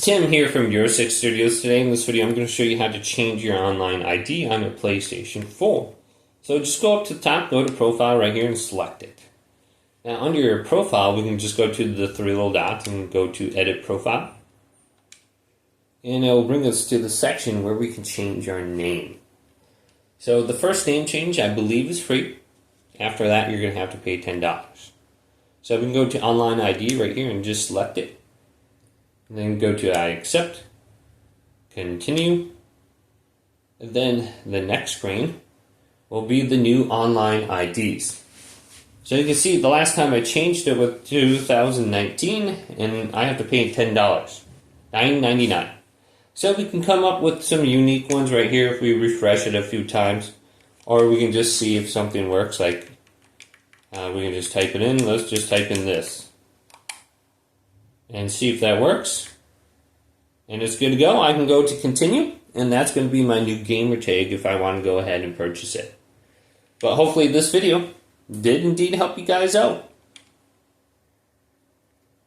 Tim here from Your 6 Studios. Today in this video I'm going to show you how to change your online ID on your PlayStation 4. So just go up to the top, go to Profile right here and select it. Now under your profile we can just go to the three little dots and go to Edit Profile. And it will bring us to the section where we can change our name. So the first name change I believe is free. After that you're going to have to pay $10. So we can go to Online ID right here and just select it. And then go to I accept, continue, and then the next screen will be the new online IDs. So you can see the last time I changed it was 2019 and I have to pay $10, $9.99. So we can come up with some unique ones right here if we refresh it a few times, or we can just see if something works, like we can just type it in. Let's just type in this and see if that works. And it's good to go. I can go to continue, and that's going to be my new gamer tag if I want to go ahead and purchase it. But hopefully this video did indeed help you guys out.